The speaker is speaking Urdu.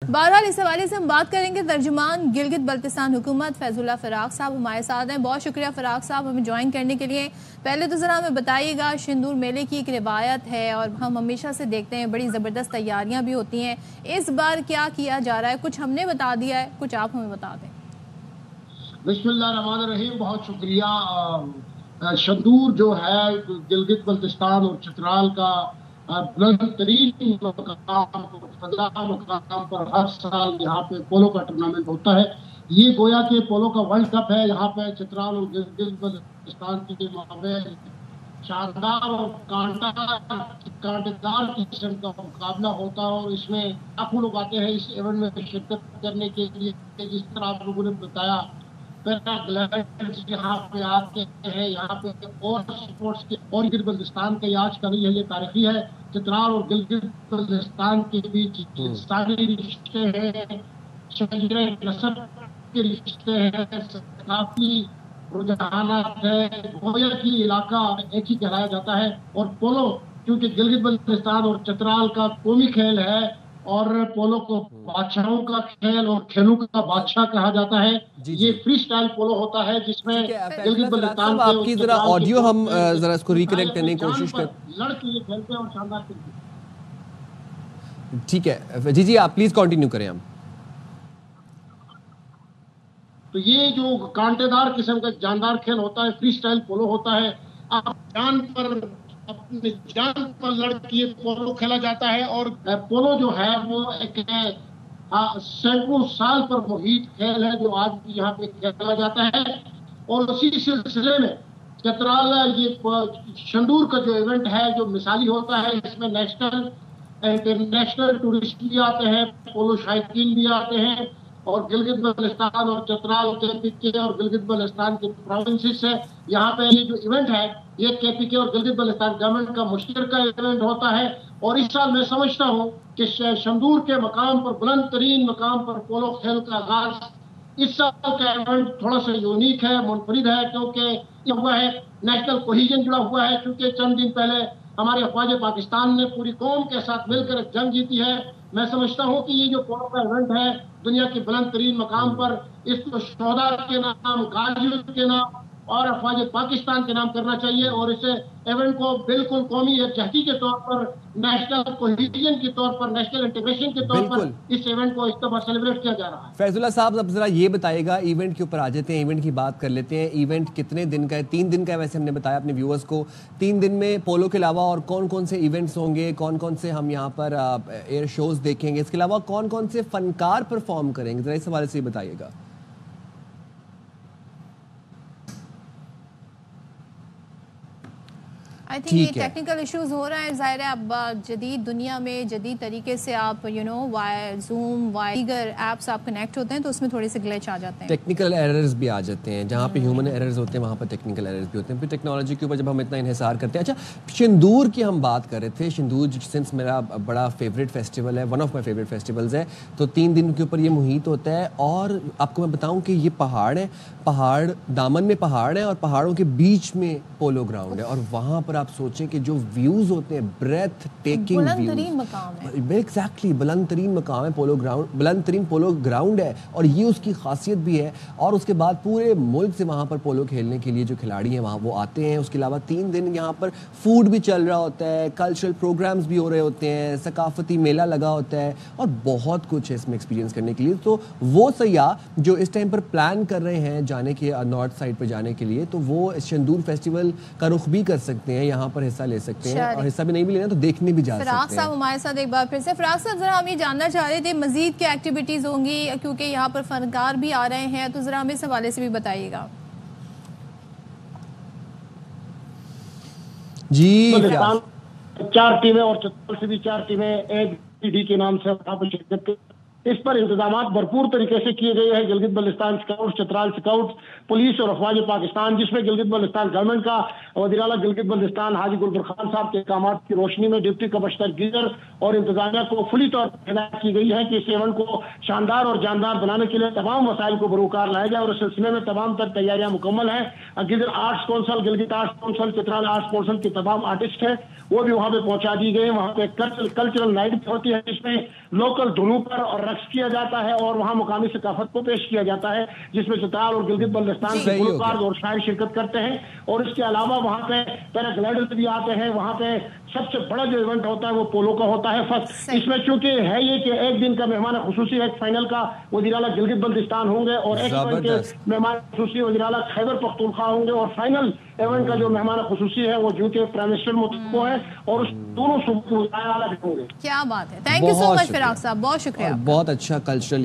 بہرحال اس حوالے سے ہم بات کریں گے ترجمان گلگت بلتستان حکومت فیض اللہ فراق صاحب ہمارے ساتھ ہیں. بہت شکریہ فراق صاحب ہمیں جوائن کرنے کے لیے. پہلے تو ذرا ہمیں بتائیے گا, شندور میلے کی ایک روایت ہے اور ہم ہمیشہ سے دیکھتے ہیں بڑی زبردست تیاریاں بھی ہوتی ہیں. اس بار کیا کیا جا رہا ہے؟ کچھ ہم نے بتا دیا ہے, کچھ آپ ہمیں بتا دیں. بسم اللہ الرحمن الرحیم. بہت شکریہ. شندور جو ہے گلگت بلتستان اور چترال کا بلند ترین مقام پر ہر سال یہاں پہ پولو کا ٹورنامنٹ ہوتا ہے. یہ گویا کہ پولو کا ورلڈ کپ ہے. یہاں پہ چترال اور گلگت بلتستان کے مابین شاندار اور کانٹے دار قسم کا مقابلہ ہوتا ہے اور اس میں لاکھوں لوگ آتے ہیں اس ایونٹ میں شرکت کرنے کے لیے. جس طرح آپ لوگوں نے بتایا پیراگلائڈرز یہاں پہ آتے ہیں, یہاں پہ اور سپورٹس کے اور گلگت بلتستان کا آج کا نہیں ہے, یہ تاریخی ہے. چترال اور گلگت بلتستان کے بیچ ساری رشتے ہیں, شجرے نسب کے رشتے ہیں, ثقافتی رجحانات ہے. گویا کی علاقہ ایک ہی کہلایا جاتا ہے. اور پولو کیونکہ گلگت بلتستان اور چترال کا قومی کھیل ہے اور پولو کو بادشاہوں کا کھیل اور کھیلوں کا بادشاہ کہا جاتا ہے. یہ فری سٹائل پولو ہوتا ہے جس میں گلگت بلتستان آپ کی ذرا آڈیو ہم ذرا اس کو ریکنیکٹ کرنے کی کوشش کریں. لڑ کے یہ کھیلتے ہیں اور شاندار کھیلتے ہیں. ٹھیک ہے جی آپ پلیز کنٹینیو کریں. ہم تو یہ جو کانٹے دار قسم کا جاندار کھیل ہوتا ہے فری سٹائل پولو ہوتا ہے. آپ اپنے جان پر لڑ کے پولو کھیلا جاتا ہے. اور پولو جو ہے وہ ایک سینکڑوں سال پر محیط کھیل ہے جو آج بھی یہاں پہ کھیلا جاتا ہے. اور اسی سلسلے میں چترال یہ شندور کا جو ایونٹ ہے جو مثالی ہوتا ہے, اس میں نیشنل انٹرنیشنل ٹورسٹ بھی آتے ہیں, پولو شائقین بھی آتے ہیں. اور گلگت بلتستان اور چترال کے پی کے اور گلگت بلتستان کے پروونسز سے یہاں پہ یہ جو ایونٹ ہے یہ کے پی کے اور گلگت بلتستان گورنمنٹ کا مشترکہ ایونٹ ہوتا ہے. اور اس سال میں سمجھتا ہوں کہ شندور کے مقام پر بلند ترین مقام پر پولو کھیل کا آغاز اس سال کا ایونٹ تھوڑا سا یونیک ہے, منفرد ہے, کیونکہ یہ ہوا ہے نیشنل کوہیژن جڑا ہوا ہے. کیونکہ چند دن پہلے ہمارے افواج پاکستان نے پوری قوم کے ساتھ مل کر ایک جنگ جیتی ہے. میں سمجھتا ہوں کہ یہ جو پولو کا ایونٹ ہے دنیا کے بلند ترین مقام پر اس کو شہداء کے نام, غازیوں کے نام اور افواج پاکستان کے نام کرنا چاہیے. اور اس ایونٹ کو بالکل قومی یکجہتی کے طور پر, نیشنل کوہیژن کے طور پر, نیشنل انٹیگریشن کے طور پر اس ایونٹ کو اس طرح سیلیبریٹ کیا جا رہا ہے. فیض اللہ صاحب اب ذرا یہ بتائیے گا, ایونٹ کے اوپر آ جاتے ہیں, ایونٹ کی بات کر لیتے ہیں. ایونٹ کتنے دن کا ہے؟ 3 دن کا ہے ویسے ہم نے بتایا اپنے ویورز کو. 3 دن میں پولو کے علاوہ اور کون کون سے ایونٹس ہوں گے, کون کون سے ہم یہاں پر ایئر شوز دیکھیں گے, اس کے علاوہ کون کون سے فنکار پرفارم کریں گے, ذرا اس حوالے سے بتائیے گا. آئی تھنک یہ ٹیکنیکل ایشوز ہو رہا ہے. ظاہر ہے اب جدید دنیا میں جدید طریقے سے آپ زوم دیگر ایپس آپ کنیکٹ ہوتے ہیں تو اس میں تھوڑے سے گلیچ آ جاتے ہیں, ٹیکنیکل ایررز بھی آ جاتے ہیں. جہاں پہ ہیومن ایررز ہوتے ہیں وہاں پہ ٹیکنیکل ایررز بھی ہوتے ہیں. پھر ٹیکنالوجی کے اوپر جب ہم اتنا انحصار کرتے ہیں. اچھا شندور کی ہم بات کر رہے تھے. شندور سنس میرا بڑا فیوریٹ فیسٹیول ہے, one of my favourite festivals ہے, تو 3 دن کے اوپر یہ محیط ہوتا ہے. اور آپ کو میں بتاؤں کہ یہ پہاڑ ہے, پہاڑ دامن میں پہاڑ ہے اور پہاڑوں کے بیچ میں پولو گراؤنڈ ہے. اور وہاں پر آپ سوچیں کہ جو ویوز ہوتے ہیں بریتھ ٹیکنگ ویوز, بلند ترین مقام ہے. ایگزیکٹلی بلند ترین مقام ہے پولو گراؤنڈ, بلند ترین پولو گراؤنڈ ہے. اور یہ اس کی خاصیت بھی ہے. اور اس کے بعد پورے ملک سے وہاں پر پولو کھیلنے کے لیے جو کھلاڑی ہیں وہاں وہ آتے ہیں. اس کے علاوہ 3 دن یہاں پر فوڈ بھی چل رہا ہوتا ہے, کلچرل پروگرامز بھی ہو رہے ہوتے ہیں, ثقافتی میلہ لگا ہوتا ہے, اور بہت کچھ ہے اس میں ایکسپیرینس کرنے کے لیے. تو وہ سیاح جو اس ٹائم پر پلان کر رہے ہیں جانے کے نارتھ سائڈ پہ جانے کے لیے, تو وہ شندور فیسٹیول کا رخ بھی کر سکتے ہیں, یہاں پر حصہ لے سکتے ہیں. اور حصہ بھی نہیں بھی لینا تو دیکھنے بھی جا سکتے ہیں. فراق صاحب ہمارے ساتھ ایک بار پھر سے. فراق صاحب ذرا ہم یہ جاننا چاہ رہے تھے مزید کیا ایکٹیویٹیز ہوں گی, کیونکہ یہاں پر فنکار بھی آ رہے ہیں, تو ذرا ہمیں اس حوالے سے بھی بتائیے گا. جی 4 ٹیمیں اور چترال سے بھی 4 ٹیمیں ایک ڈی کے نام سے وہاں پر شرکت. اس پر انتظامات بھرپور طریقے سے کیے گئے ہیں. Gilgit Baltistan scout, Chitral scout, police اور افواج پاکستان, جس میں گلگت بلتستان گورنمنٹ کا وزیر اعلیٰ گلگت بلتستان حاجی گل برخان صاحب کے احکامات کی روشنی میں ڈپٹی کمشنر گیزر اور انتظامیہ کو فلی طور پر ہدایت کی گئی ہے کہ اس ایونٹ کو شاندار اور جاندار بنانے کے لیے تمام وسائل کو بروکار لایا جائے. اور اس سلسلے میں تمام تر تیاریاں مکمل ہیں. Geyser arts council, Gilgit arts council, Chitral arts council کے تمام آرٹسٹ ہیں وہ بھی وہاں پہ پہنچا دی گئے. وہاں پہ کلچرل نائٹ بھی ہوتی ہے جس میں لوکل دھنوں پر اور رقص کیا جاتا ہے اور وہاں مقامی ثقافت کو پیش کیا جاتا ہے، جس میں چترال اور گلگت بلتستان کے گلوکار اور شاعر شرکت کرتے ہیں. اور اس کے علاوہ وہاں پہ پیراگلائڈرز بھی آتے ہیں. وہاں پہ سب سے بڑا جو ایونٹ ہوتا ہے وہ پولو کا ہوتا ہے فرسٹ. اس میں چونکہ ہے یہ کہ ایک دن کا مہمان خصوصی ایک فائنل کا وزیر اعلیٰ گلگت بلتستان ہوں گے اور ایک ایونٹ کے مہمان خصوصی وزیر اعلیٰ خیبر پختونخوا ہوں گے اور فائنل ایونٹ کا جو مہمان خصوصی ہے وہ جو کہ پرائم منسٹر متفق ہے اور اس دونوں صوبوں کے وزراء اعلیٰ ہوں گے. کیا بات ہے. تھینک یو سو مچ فراق صاحب، بہت شکریہ. بہت اچھا کلچرل